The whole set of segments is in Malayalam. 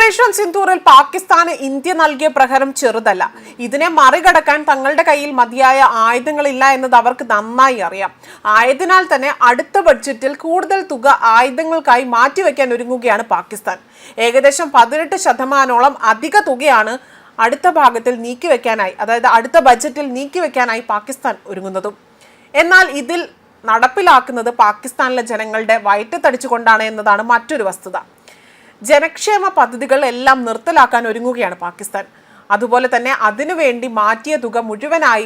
ഓപ്പറേഷൻ സിന്ദൂറിൽ പാകിസ്ഥാന് ഇന്ത്യ നൽകിയ പ്രഹരം ചെറുതല്ല. ഇതിനെ മറികടക്കാൻ തങ്ങളുടെ കയ്യിൽ മതിയായ ആയുധങ്ങളില്ല എന്നത് അവർക്ക് നന്നായി അറിയാം. ആയതിനാൽ തന്നെ അടുത്ത ബഡ്ജറ്റിൽ കൂടുതൽ തുക ആയുധങ്ങൾക്കായി മാറ്റിവെക്കാൻ ഒരുങ്ങുകയാണ് പാകിസ്ഥാൻ. ഏകദേശം 18% അധിക തുകയാണ് അടുത്ത ഭാഗത്തിൽ നീക്കിവെക്കാനായി, അതായത് അടുത്ത ബഡ്ജറ്റിൽ നീക്കിവെക്കാനായി പാകിസ്ഥാൻ ഒരുങ്ങുന്നതും. എന്നാൽ ഇതിൽ നടപ്പിലാക്കുന്നത് പാകിസ്ഥാനിലെ ജനങ്ങളുടെ വയറ്റ് തടിച്ചുകൊണ്ടാണ് എന്നതാണ് മറ്റൊരു വസ്തുത. ജനക്ഷേമ പദ്ധതികൾ എല്ലാം നിർത്തലാക്കാൻ ഒരുങ്ങുകയാണ് പാകിസ്ഥാൻ. അതുപോലെ തന്നെ അതിനുവേണ്ടി മാറ്റിയ തുക മുഴുവനായി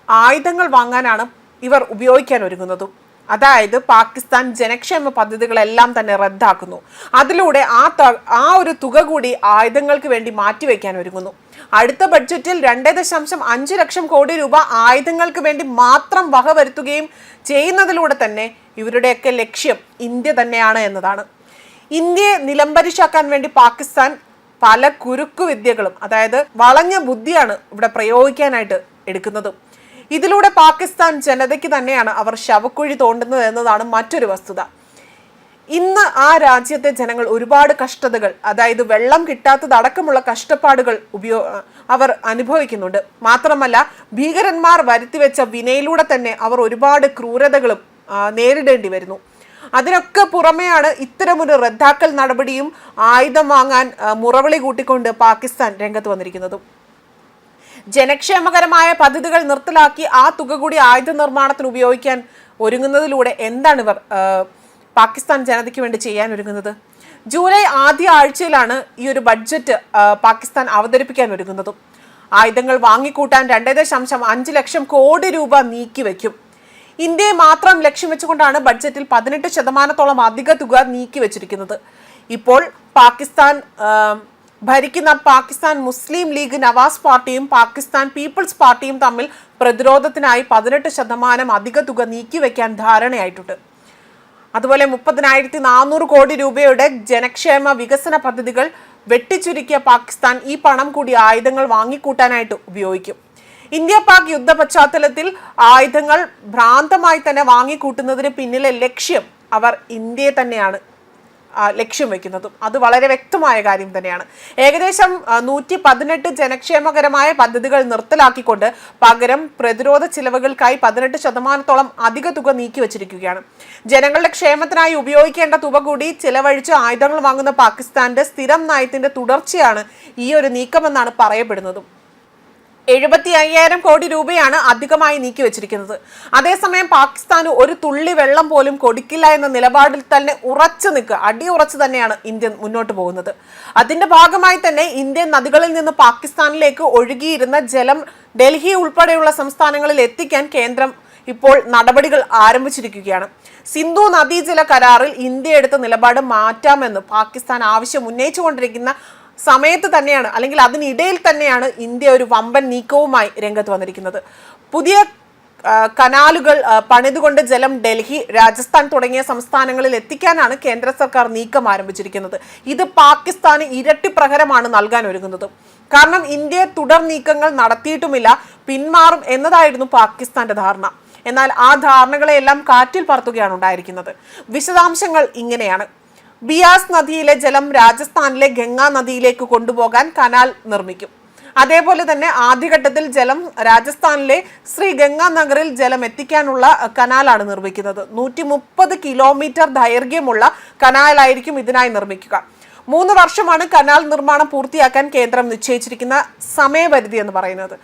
ആയുധങ്ങൾ വാങ്ങാനാണ് ഇവർ ഉപയോഗിക്കാൻ ഒരുങ്ങുന്നതും. അതായത് പാകിസ്ഥാൻ ജനക്ഷേമ പദ്ധതികളെല്ലാം തന്നെ റദ്ദാക്കുന്നു. അതിലൂടെ ആ ഒരു തുക കൂടി ആയുധങ്ങൾക്ക് വേണ്ടി മാറ്റിവെക്കാൻ ഒരുങ്ങുന്നു. അടുത്ത ബഡ്ജറ്റിൽ 2.5 ലക്ഷം കോടി രൂപ ആയുധങ്ങൾക്ക് വേണ്ടി മാത്രം വകവരുത്തുകയും ചെയ്യുന്നതിലൂടെ തന്നെ ഇവരുടെയൊക്കെ ലക്ഷ്യം ഇന്ത്യ തന്നെയാണ് എന്നതാണ്. ഇന്ത്യയെ നിലംപരിശാക്കാൻ വേണ്ടി പാകിസ്ഥാൻ പല കുരുക്കു വിദ്യകളും, അതായത് വളഞ്ഞ ബുദ്ധിയാണ് ഇവിടെ പ്രയോഗിക്കാനായിട്ട് എടുക്കുന്നത്. ഇതിലൂടെ പാകിസ്ഥാൻ ജനതയ്ക്ക് തന്നെയാണ് അവർ ശവക്കുഴി തോണ്ടുന്നത് എന്നതാണ് മറ്റൊരു വസ്തുത. ഇന്ന് ആ രാജ്യത്തെ ജനങ്ങൾ ഒരുപാട് കഷ്ടതകൾ, അതായത് വെള്ളം കിട്ടാത്തതടക്കമുള്ള കഷ്ടപ്പാടുകൾ അവർ അനുഭവിക്കുന്നുണ്ട്. മാത്രമല്ല ഭീകരന്മാർ വരുത്തിവെച്ച വിനയിലൂടെ തന്നെ അവർ ഒരുപാട് ക്രൂരതകളും നേരിടേണ്ടി വരുന്നു. അതിനൊക്കെ പുറമെയാണ് ഇത്തരമൊരു റദ്ദാക്കൽ നടപടിയും ആയുധം വാങ്ങാൻ മുറവിളി കൂട്ടിക്കൊണ്ട് പാകിസ്ഥാൻ രംഗത്ത് വന്നിരിക്കുന്നതും. ജനക്ഷേമകരമായ പദ്ധതികൾ നിർത്തലാക്കി ആ തുക കൂടി ആയുധ നിർമ്മാണത്തിന് ഉപയോഗിക്കാൻ ഒരുങ്ങുന്നതിലൂടെ എന്താണ് ഇവർ പാകിസ്ഥാൻ ജനതയ്ക്ക് വേണ്ടി ചെയ്യാൻ ഒരുങ്ങുന്നത്? ജൂലൈ ആദ്യ ആഴ്ചയിലാണ് ഈ ഒരു ബഡ്ജറ്റ് പാകിസ്ഥാൻ അവതരിപ്പിക്കാൻ ഒരുങ്ങുന്നതും. ആയുധങ്ങൾ വാങ്ങിക്കൂട്ടാൻ 2.5 ലക്ഷം കോടി രൂപ നീക്കിവെക്കും. ഇന്ത്യയെ മാത്രം ലക്ഷ്യം വെച്ചുകൊണ്ടാണ് ബഡ്ജറ്റിൽ 18% അധിക തുക നീക്കിവെച്ചിരിക്കുന്നത്. ഇപ്പോൾ പാകിസ്ഥാൻ ഭരിക്കുന്ന പാകിസ്ഥാൻ മുസ്ലിം ലീഗ് നവാസ് പാർട്ടിയും പാകിസ്ഥാൻ പീപ്പിൾസ് പാർട്ടിയും തമ്മിൽ പ്രതിരോധത്തിനായി 18% അധിക തുക നീക്കിവെക്കാൻ ധാരണയായിട്ടുണ്ട്. അതുപോലെ 30,400 കോടി രൂപയുടെ ജനക്ഷേമ വികസന പദ്ധതികൾ വെട്ടിച്ചുരുക്കിയ പാകിസ്ഥാൻ ഈ പണം കൂടി ആയുധങ്ങൾ വാങ്ങിക്കൂട്ടാനായിട്ട് ഉപയോഗിക്കും. ഇന്ത്യ പാക് യുദ്ധ പശ്ചാത്തലത്തിൽ ആയുധങ്ങൾ ഭ്രാന്തമായി തന്നെ വാങ്ങിക്കൂട്ടുന്നതിന് പിന്നിലെ ലക്ഷ്യം അവർ ഇന്ത്യയെ തന്നെയാണ് ലക്ഷ്യം വെക്കുന്നതും. അത് വളരെ വ്യക്തമായ കാര്യം തന്നെയാണ്. ഏകദേശം 118 ജനക്ഷേമകരമായ പദ്ധതികൾ നിർത്തലാക്കിക്കൊണ്ട് പകരം പ്രതിരോധ ചിലവുകൾക്കായി 18% അധിക തുക നീക്കിവച്ചിരിക്കുകയാണ്. ജനങ്ങളുടെ ക്ഷേമത്തിനായി ഉപയോഗിക്കേണ്ട തുക കൂടി ചിലവഴിച്ച് ആയുധങ്ങൾ വാങ്ങുന്ന പാകിസ്ഥാന്റെ സ്ഥിരം നയത്തിന്റെ തുടർച്ചയാണ് ഈ ഒരു നീക്കമെന്നാണ് പറയപ്പെടുന്നതും. 75,000 കോടി രൂപയാണ് അധികമായി നീക്കിവെച്ചിരിക്കുന്നത്. അതേസമയം പാകിസ്ഥാന് ഒരു തുള്ളി വെള്ളം പോലും കൊടുക്കില്ല എന്ന നിലപാടിൽ തന്നെ അടിയുറച്ചു തന്നെയാണ് ഇന്ത്യ മുന്നോട്ട് പോകുന്നത്. അതിന്റെ ഭാഗമായി തന്നെ ഇന്ത്യൻ നദികളിൽ നിന്ന് പാകിസ്ഥാനിലേക്ക് ഒഴുകിയിരുന്ന ജലം ഡൽഹി ഉൾപ്പെടെയുള്ള സംസ്ഥാനങ്ങളിൽ എത്തിക്കാൻ കേന്ദ്രം ഇപ്പോൾ നടപടികൾ ആരംഭിച്ചിരിക്കുകയാണ്. സിന്ധു നദീജല കരാറിൽ ഇന്ത്യ എടുത്ത നിലപാട് മാറ്റാമെന്ന് പാകിസ്ഥാൻ ആവശ്യം ഉന്നയിച്ചുകൊണ്ടിരിക്കുന്ന സമയത്ത് തന്നെയാണ്, അല്ലെങ്കിൽ അതിനിടയിൽ തന്നെയാണ് ഇന്ത്യ ഒരു വമ്പൻ നീക്കവുമായി രംഗത്ത് വന്നിരിക്കുന്നത്. പുതിയ കനാലുകൾ പണിതുകൊണ്ട് ജലം ഡൽഹി, രാജസ്ഥാൻ തുടങ്ങിയ സംസ്ഥാനങ്ങളിൽ എത്തിക്കാനാണ് കേന്ദ്ര സർക്കാർ നീക്കം ആരംഭിച്ചിരിക്കുന്നത്. ഇത് പാകിസ്ഥാന് ഇരട്ടി പ്രഹരമാണ് നൽകാൻ ഒരുങ്ങുന്നത്. കാരണം ഇന്ത്യ തുടർ നീക്കങ്ങൾ നടത്തിയിട്ടുമില്ല, പിന്മാറും എന്നതായിരുന്നു പാകിസ്ഥാന്റെ ധാരണ. എന്നാൽ ആ ധാരണകളെല്ലാം കാറ്റിൽ പറത്തുകയാണ് ഉണ്ടായിരിക്കുന്നത്. വിശദാംശങ്ങൾ ഇങ്ങനെയാണ്. ബിയാസ് നദിയിലെ ജലം രാജസ്ഥാനിലെ ഗംഗാ നദിയിലേക്ക് കൊണ്ടുപോകാൻ കനാൽ നിർമ്മിക്കും. അതേപോലെ തന്നെ ആദ്യഘട്ടത്തിൽ ജലം രാജസ്ഥാനിലെ ശ്രീ ഗംഗാ നഗറിൽ ജലം എത്തിക്കാനുള്ള കനാലാണ് നിർമ്മിക്കുന്നത്. 130 കിലോമീറ്റർ ദൈർഘ്യമുള്ള കനാലായിരിക്കും ഇതിനായി നിർമ്മിക്കുക. 3 വർഷമാണ് കനാൽ നിർമ്മാണം പൂർത്തിയാക്കാൻ കേന്ദ്രം നിശ്ചയിച്ചിരിക്കുന്ന സമയപരിധി എന്ന് പറയുന്നത്.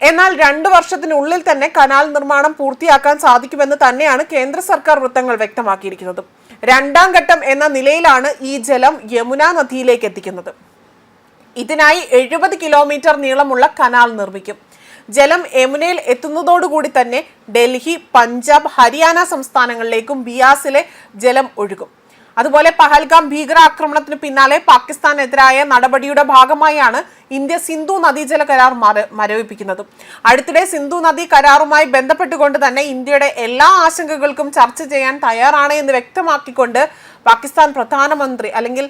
എന്നാൽ 2 വർഷത്തിനുള്ളിൽ തന്നെ കനാൽ നിർമ്മാണം പൂർത്തിയാക്കാൻ സാധിക്കുമെന്ന് തന്നെയാണ് കേന്ദ്ര സർക്കാർ വൃത്തങ്ങൾ വ്യക്തമാക്കിയിരിക്കുന്നത്. 2ാം ഘട്ടം എന്ന നിലയിലാണ് ഈ ജലം യമുന നദിയിലേക്ക് എത്തിക്കുന്നത്. ഇതിനായി 70 കിലോമീറ്റർ നീളമുള്ള കനാൽ നിർമ്മിക്കും. ജലം യമുനയിൽ എത്തുന്നതോടുകൂടി തന്നെ ഡൽഹി, പഞ്ചാബ്, ഹരിയാന സംസ്ഥാനങ്ങളിലേക്കും ബിയാസിലെ ജലം ഒഴുകും. അതുപോലെ പഹൽഗാം ഭീകരാക്രമണത്തിന് പിന്നാലെ പാകിസ്ഥാനെതിരായ നടപടിയുടെ ഭാഗമായാണ് ഇന്ത്യ സിന്ധു നദീജല കരാർ മരവിപ്പിക്കുന്നത്. അടുത്തിടെ സിന്ധു നദി കരാറുമായി ബന്ധപ്പെട്ടുകൊണ്ട് തന്നെ ഇന്ത്യയുടെ എല്ലാ ആശങ്കകൾക്കും ചർച്ച ചെയ്യാൻ തയ്യാറാണ് എന്ന് വ്യക്തമാക്കിക്കൊണ്ട് പാകിസ്ഥാൻ പ്രധാനമന്ത്രി അല്ലെങ്കിൽ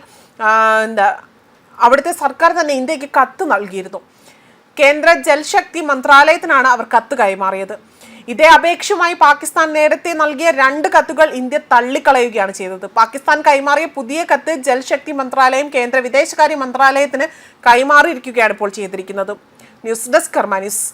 അവിടുത്തെ സർക്കാർ തന്നെ ഇന്ത്യക്ക് കത്ത് നൽകിയിരുന്നു. കേന്ദ്ര ജൽശക്തി മന്ത്രാലയത്തിനാണ് അവർ കത്ത് കൈമാറിയത്. ഇതേ അപേക്ഷയുമായി പാകിസ്ഥാൻ നേരത്തെ നൽകിയ 2 കത്തുകൾ ഇന്ത്യ തള്ളിക്കളയുകയാണ് ചെയ്തത്. പാകിസ്ഥാൻ കൈമാറിയ പുതിയ കത്ത് ജൽശക്തി മന്ത്രാലയം കേന്ദ്ര വിദേശകാര്യ മന്ത്രാലയത്തിന് കൈമാറിയിരിക്കുകയാണ് ഇപ്പോൾ ചെയ്തിരിക്കുന്നത്. ന്യൂസ് ഡെസ്ക് കർമ്മ ന്യൂസ്.